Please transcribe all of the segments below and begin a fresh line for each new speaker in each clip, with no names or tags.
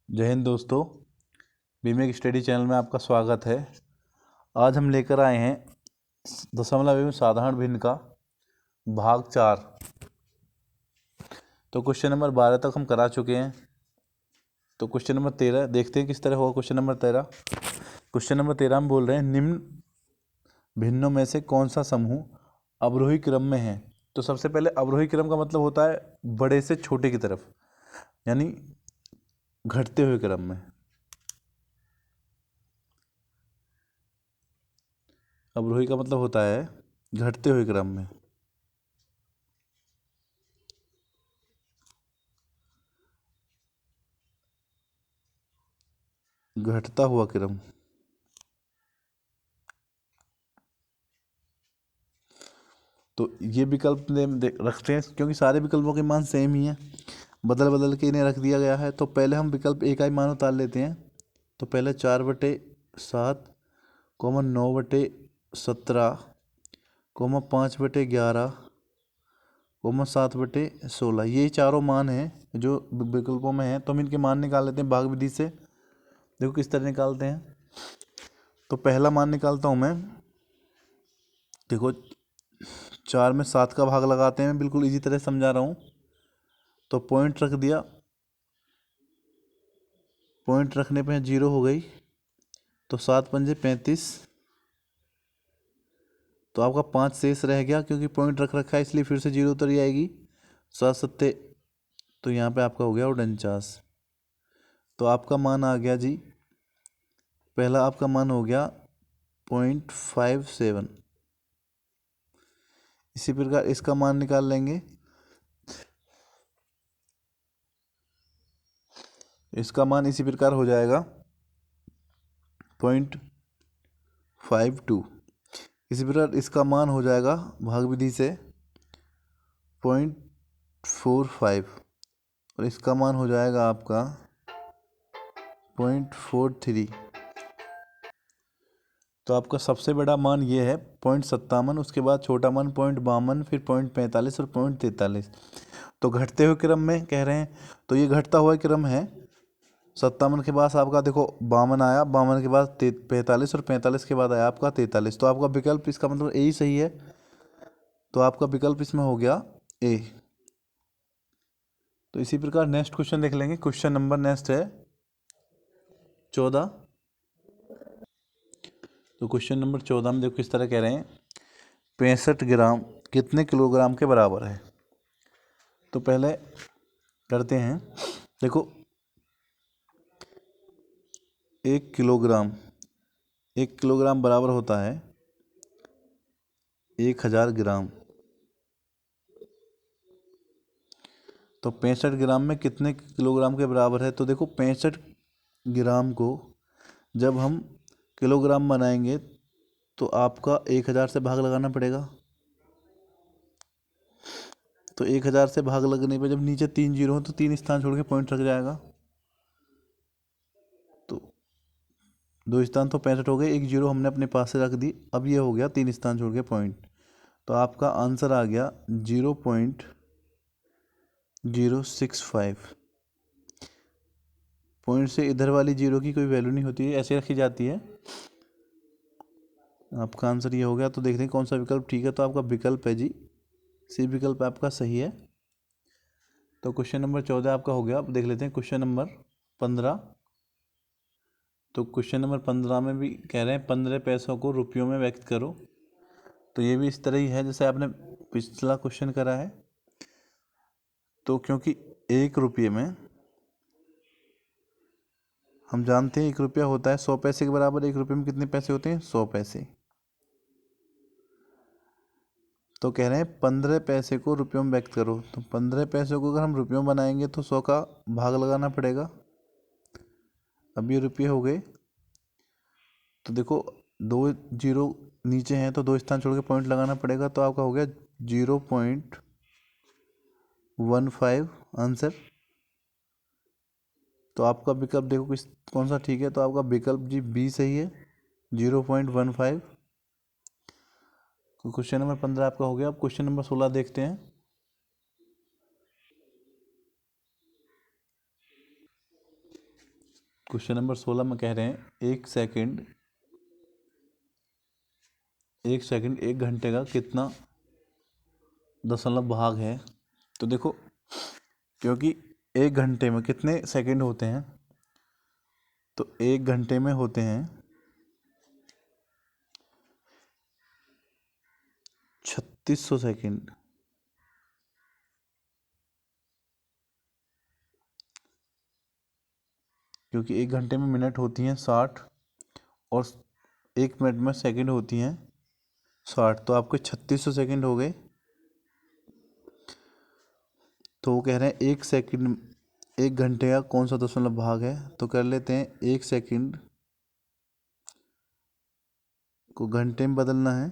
जय हिंद दोस्तों। बीमे की स्टडी चैनल में आपका स्वागत है। आज हम लेकर आए हैं दशमलव एवं साधारण भिन्न का भाग 4। तो क्वेश्चन नंबर 12 तक हम करा चुके हैं। तो क्वेश्चन नंबर 13 देखते हैं किस तरह होगा। क्वेश्चन नंबर 13 हम बोल रहे हैं निम्न भिन्नों में से कौन सा समूह अवरोही क्रम में है। तो सबसे पहले अवरोही क्रम का मतलब होता है बड़े से छोटे की तरफ, यानी घटते हुए क्रम में। अवरोही का मतलब होता है घटते हुए क्रम में। घटता हुआ क्रम। तो ये विकल्प रखते हैं क्योंकि सारे विकल्पों के मान सेम ही हैं, बदल बदल के इन्हें रख दिया गया है। तो पहले हम विकल्प ए का ही मान उतार लेते हैं। तो पहले 4/7, 9/17, 5/11, 7/16, ये चारों मान हैं जो विकल्पों में हैं। तो हम इनके मान निकाल लेते हैं भाग विधि से। देखो किस तरह निकालते हैं। तो पहला मान निकालता हूँ मैं। देखो 4 में 7 का भाग लगाते हैं, बिल्कुल इजी तरह समझा रहा हूँ। तो पॉइंट रख दिया, पॉइंट रखने पे 0 हो गई। तो 7×5 = 35। तो आपका 5 शेष रह गया क्योंकि पॉइंट रख रखा है, इसलिए फिर से 0 उतर आएगी। 7×7, तो यहाँ पे आपका हो गया 49। तो आपका मान आ गया जी, पहला आपका मान हो गया 0.57। इसी प्रकार इसका मान निकाल लेंगे। इसका मान इसी प्रकार हो जाएगा 0.52। इसी प्रकार इसका मान हो जाएगा भाग विधि से 0.45, और इसका मान हो जाएगा आपका 0.43। तो आपका सबसे बड़ा मान ये है 0.57, उसके बाद छोटा मान 0.52, फिर 0.45 और 0.43। तो घटते हुए क्रम में कह रहे हैं, तो ये घटता हुआ क्रम है। 57 के बाद आपका देखो 52 आया, 52 के बाद 45, और 45 के बाद आया आपका 43। तो आपका विकल्प इसका मतलब ए ही सही है। तो आपका विकल्प इसमें हो गया ए। तो इसी प्रकार नेक्स्ट क्वेश्चन देख लेंगे। क्वेश्चन नंबर नेक्स्ट है 14। तो क्वेश्चन नंबर 14 में देखो किस तरह कह रहे हैं 65 ग्राम कितने किलोग्राम के बराबर है। तो पहले करते हैं। देखो 1 किलोग्राम बराबर होता है 1000 ग्राम। तो 65 ग्राम में कितने किलोग्राम के बराबर है। तो देखो 65 ग्राम को जब हम किलोग्राम बनाएंगे तो आपका 1000 से भाग लगाना पड़ेगा। तो 1000 से भाग लगने पे जब नीचे 3 जीरो हो तो 3 स्थान छोड़ के पॉइंट रख जाएगा। तो 2 स्थान तो 65 हो गए, 1 जीरो हमने अपने पास से रख दी। अब ये हो गया 3 स्थान छोड़ के पॉइंट। तो आपका आंसर आ गया 0.065। पॉइंट से इधर वाली जीरो की कोई वैल्यू नहीं होती है, ऐसे रखी जाती है। आपका आंसर ये हो गया। तो देखते हैं कौन सा विकल्प ठीक है। तो आपका विकल्प है जी, सी विकल्प आपका सही है। तो क्वेश्चन नंबर 14 आपका हो गया। अब देख लेते हैं क्वेश्चन नंबर 15। तो क्वेश्चन नंबर 15 में भी कह रहे हैं 15 पैसों को रुपयों में व्यक्त करो। तो ये भी इस तरह ही है जैसे आपने पिछला क्वेश्चन करा है। तो क्योंकि 1 रुपये में हम जानते हैं 1 रुपया होता है 100 पैसे के बराबर। 1 रुपये में कितने पैसे होते हैं 100 पैसे। तो कह रहे हैं 15 पैसे को रुपयों में व्यक्त करो। तो 15 पैसे को अगर हम रुपयों में बनाएंगे तो 100 का भाग लगाना पड़ेगा। अब ये रुपये हो गए। तो देखो 2 जीरो नीचे हैं तो 2 स्थान छोड़ के पॉइंट लगाना पड़ेगा। तो आपका हो गया 0.15 आंसर। तो आपका विकल्प देखो कौन सा ठीक है। तो आपका विकल्प जी बी सही है, 0.15। तो क्वेश्चन नंबर 15 आपका हो गया। अब क्वेश्चन नंबर 16 देखते हैं। क्वेश्चन नंबर 16 में कह रहे हैं एक सेकंड 1 घंटे का कितना दशमलव भाग है। तो देखो, क्योंकि 1 घंटे में कितने सेकंड होते हैं, तो 1 घंटे में होते हैं 3600 सेकंड। क्योंकि 1 घंटे में मिनट होती हैं 60 और 1 मिनट में सेकंड होती हैं 60, तो आपके 3600 सेकंड हो गए। तो वो कह रहे हैं 1 घंटे का कौन सा दशमलव भाग है। तो कर लेते हैं, 1 सेकंड को घंटे में बदलना है,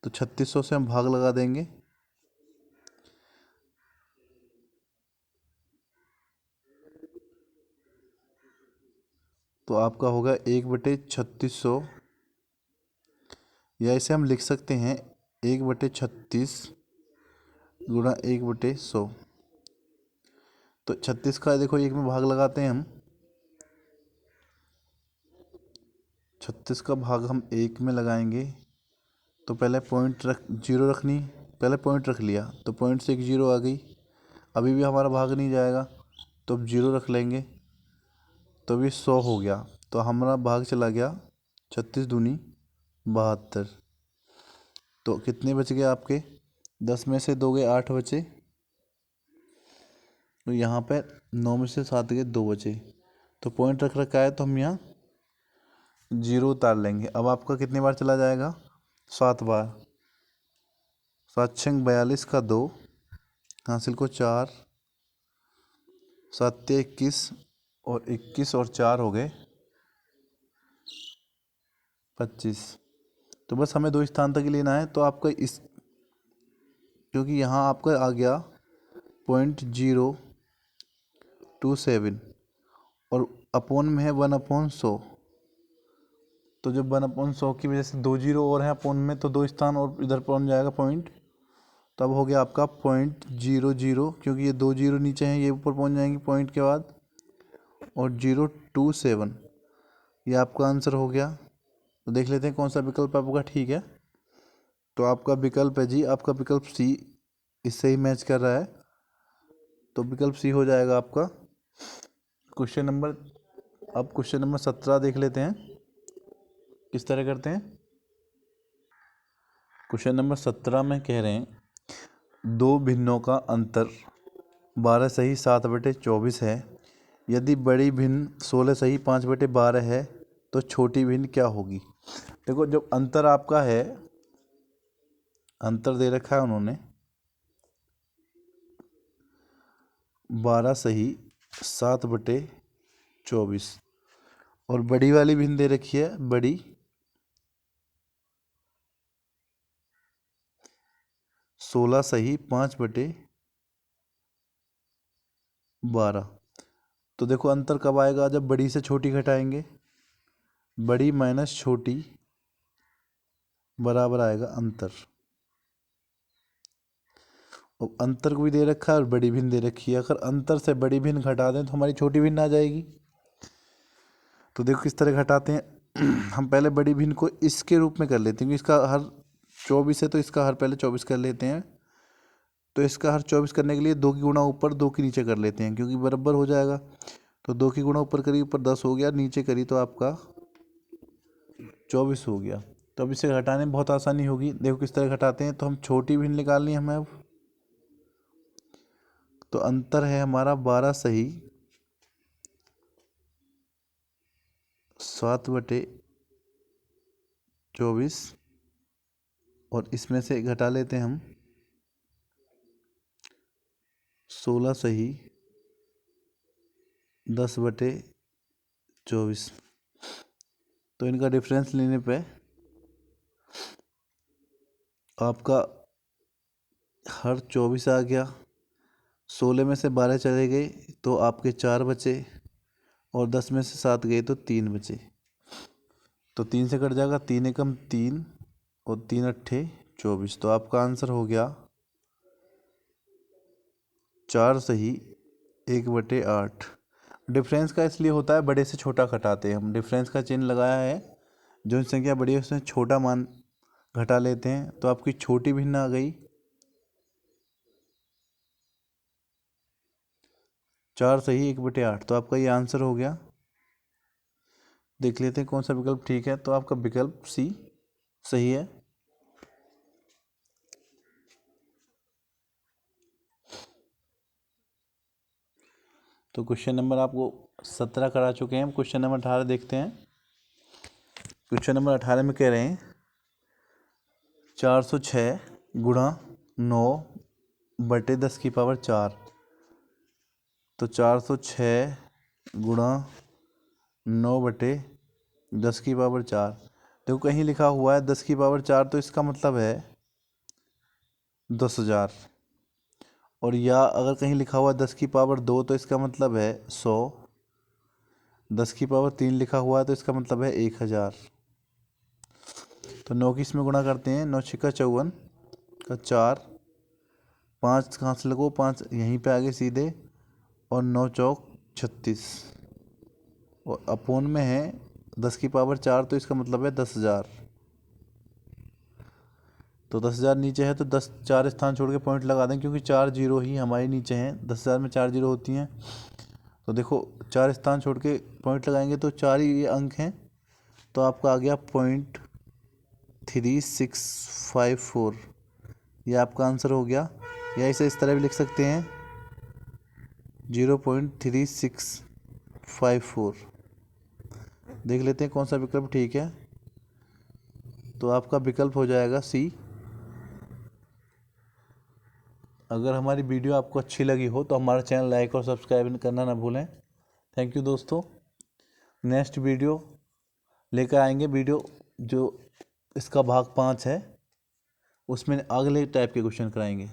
तो 3600 से हम भाग लगा देंगे। तो आपका होगा 1/3600, या इसे हम लिख सकते हैं 1/36 गुणा 1/100। तो 36 का देखो 1 में भाग लगाते हैं हम, 36 का भाग हम 1 में लगाएंगे। तो पहले जीरो रखनी, पहले पॉइंट रख लिया, तो पॉइंट से एक जीरो आ गई। अभी भी हमारा भाग नहीं जाएगा, तो अब जीरो रख लेंगे, तो अभी 100 हो गया। तो हमारा भाग चला गया 36 दूनी 72। तो कितने बच गए आपके, 10 में से 2 गए 8 बचे। तो यहाँ पे 9 में से 7 गए 2 बचे। तो पॉइंट रख रखा है, तो हम यहाँ जीरो उतार लेंगे। अब आपका कितनी बार चला जाएगा, 7 बार। 7 छंग 42 का 2, हासिल को 4, 7 21 और 21 और 4 हो गए 25। तो बस हमें 2 स्थान तक ही लेना है। तो आपका इस, क्योंकि यहाँ आपका आ गया 0.027 और अपोन में है 1/100। तो जब 1/100 की वजह से 2 जीरो और है अपोन में, तो 2 स्थान और इधर पहुंच जाएगा पॉइंट। तब हो गया आपका 0.00, क्योंकि ये 2 जीरो नीचे हैं, ये ऊपर पहुंच जाएंगे पॉइंट के बाद, और 0.27 ये आपका आंसर हो गया। तो देख लेते हैं कौन सा विकल्प आपका ठीक है। तो आपका विकल्प है जी, आपका विकल्प सी इससे ही मैच कर रहा है। तो विकल्प सी हो जाएगा आपका। क्वेश्चन नंबर, अब क्वेश्चन नंबर 17 देख लेते हैं किस तरह करते हैं। क्वेश्चन नंबर 17 में कह रहे हैं दो भिन्नों का अंतर 12 सही 7/24 है। यदि बड़ी भिन्न 16 सही 5/12 है, तो छोटी भिन्न क्या होगी। देखो, जब अंतर आपका है, अंतर दे रखा है उन्होंने 12 सही 7/24, और बड़ी वाली भिन्न दे रखी है बड़ी 16 सही 5/12। तो देखो अंतर कब आएगा, जब बड़ी से छोटी घटाएंगे, बड़ी माइनस छोटी बराबर आएगा अंतर। और अंतर को भी दे रखा है और बड़ी भिन्न दे रखी है। अगर अंतर से बड़ी भिन्न घटा दें तो हमारी छोटी भिन्न आ जाएगी। तो देखो किस तरह घटाते हैं। हम पहले बड़ी भिन्न को इसके रूप में कर लेते हैं, क्योंकि इसका हर 24 है, तो इसका हर पहले 24 कर लेते हैं। तो इसका हर 24 करने के लिए 2 की गुणा ऊपर 2 की नीचे कर लेते हैं, क्योंकि बराबर हो जाएगा। तो 2 की गुणा ऊपर करी, ऊपर 10 हो गया, नीचे करी तो आपका 24 हो गया। तो अब इसे घटाने में बहुत आसानी होगी। देखो किस तरह घटाते हैं। तो हम छोटी भिन्न निकालनी है हमें अब। तो अंतर है हमारा 12 सही 7/24, और इसमें से घटा लेते हैं हम 16 सही 10/24। तो इनका डिफरेंस लेने पे आपका हर 24 आ गया, 16 में से 12 चले गए तो आपके 4 बचे, और 10 में से 7 गए तो 3 बचे। तो 3 से कट जाएगा, 3 एकम 3 और 3 अट्ठे 24। तो आपका आंसर हो गया 4 सही 1/8। डिफरेंस का इसलिए होता है, बड़े से छोटा घटाते हैं हम, डिफरेंस का चिन्ह लगाया है, जो संख्या बड़ी है उसमें छोटा मान घटा लेते हैं। तो आपकी छोटी भिन्न आ गई 4 सही 1/8, तो आपका ये आंसर हो गया। देख लेते हैं कौन सा विकल्प ठीक है। तो आपका विकल्प सी सही है। तो क्वेश्चन नंबर आपको 17 करा चुके हैं। क्वेश्चन नंबर 18 देखते हैं। क्वेश्चन नंबर 18 में कह रहे हैं 406 गुणा 9/10⁴। तो 406 गुणा 9/10⁴। देखो कहीं लिखा हुआ है 10⁴, तो इसका मतलब है 10,000। और या अगर कहीं लिखा हुआ है 10⁻2, तो इसका मतलब है 100। 10⁻3 लिखा हुआ है तो इसका मतलब है 1000। तो 9 की इसमें गुणा करते हैं। 9 छिक्का 54 का 4, 5 कहाँ से लगो, 5 यहीं पे आगे सीधे, और 9 चौक 36, और अपोन में है 10⁻4, तो इसका मतलब है 10,000। तो 10,000 नीचे है तो 10 4 स्थान छोड़ के पॉइंट लगा दें, क्योंकि 4 जीरो ही हमारे नीचे हैं। 10,000 में 4 जीरो होती हैं। तो देखो 4 स्थान छोड़ के पॉइंट लगाएंगे तो 4 ही ये अंक हैं। तो आपका आ गया 0.3654, ये आपका आंसर हो गया। या इसे इस तरह भी लिख सकते हैं 0.3654। देख लेते हैं कौन सा विकल्प ठीक है। तो आपका विकल्प हो जाएगा सी। अगर हमारी वीडियो आपको अच्छी लगी हो तो हमारा चैनल लाइक और सब्सक्राइब करना ना भूलें। थैंक यू दोस्तों। नेक्स्ट वीडियो लेकर आएंगे, वीडियो जो इसका भाग 5 है, उसमें अगले टाइप के क्वेश्चन कराएंगे।